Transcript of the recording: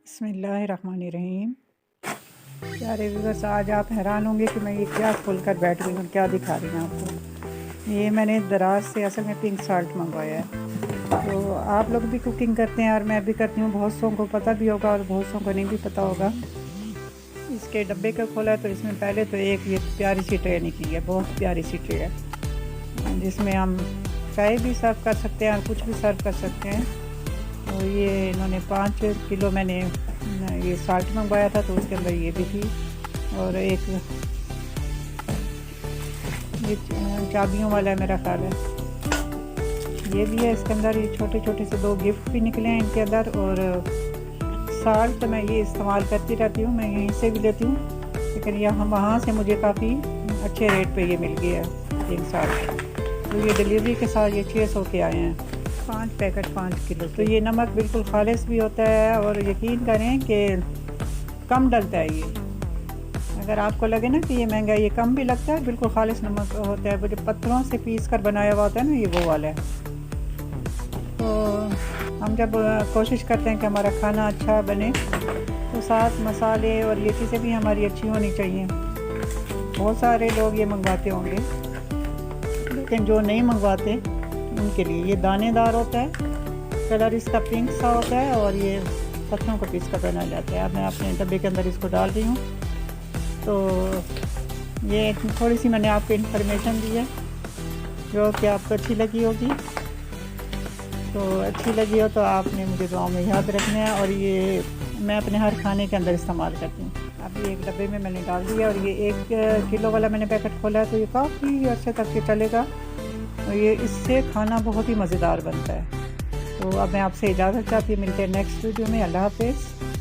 बिस्मिल्लाहिर्रहमानिर्रहीम। प्यारे व्यूअर्स, आज आप हैरान होंगे कि मैं ये क्या खोल कर बैठ गई हूँ, क्या दिखा रही हूँ आपको। ये मैंने दराज से असल में पिंक साल्ट मंगवाया है। तो आप लोग भी कुकिंग करते हैं और मैं भी करती हूँ, बहुत सौ को पता भी होगा और बहुत सौ को नहीं भी पता होगा। इसके डब्बे का खोला है तो इसमें पहले तो एक ये प्यारी सी ट्रे निकली है, बहुत प्यारी सी ट्रे है जिसमें हम चाय भी सर्व कर सकते हैं और कुछ भी सर्व कर सकते हैं। तो ये इन्होंने 5 किलो मैंने ये साल्ट मंगवाया था, तो उसके अंदर ये भी थी और एक ये चाबियों वाला है मेरा ख्याल है, ये भी है इसके अंदर। ये छोटे छोटे से 2 गिफ्ट भी निकले हैं इनके अंदर। और साल्ट तो मैं ये इस्तेमाल करती रहती हूँ, मैं यहीं से भी लेती हूँ, लेकिन यहाँ वहाँ से मुझे काफ़ी अच्छे रेट पे ये मिल गया है पिंक साल्ट। तो ये डिलीवरी के साथ ये 600 के आए हैं, 5 पैकेट 5 किलो। तो ये नमक बिल्कुल खालिस भी होता है और यकीन करें कि कम डलता है ये। अगर आपको लगे ना कि ये महंगा है, ये कम भी लगता है, बिल्कुल खालिस नमक होता है, वो जो पत्थरों से पीस कर बनाया हुआ होता है ना, ये वो वाला है। तो हम जब कोशिश करते हैं कि हमारा खाना अच्छा बने तो साथ मसाले और ये चीज़ें भी हमारी अच्छी होनी चाहिए। बहुत सारे लोग ये मंगवाते होंगे, लेकिन जो नहीं मंगवाते उनके लिए ये दानेदार होता है, कलर इसका पिंक सा होता है और ये पत्थरों को पीस कर बनाया जाता है। अब मैं अपने डब्बे के अंदर इसको डाल रही हूँ। तो ये थोड़ी सी मैंने आपको इन्फॉर्मेशन दी है जो कि आपको अच्छी लगी होगी। तो अच्छी लगी हो तो आपने मुझे दुआ में याद रखना है। और ये मैं अपने हर खाने के अंदर इस्तेमाल करती हूँ। अभी एक डब्बे में मैंने डाल दिया और ये 1 किलो वाला मैंने पैकेट खोला है, तो ये काफ़ी अर्से तक ये चलेगा और ये इससे खाना बहुत ही मज़ेदार बनता है। तो अब मैं आपसे इजाज़त चाहती हूँ, मिलते हैं नेक्स्ट वीडियो में। अल्लाह हाफ़िज़।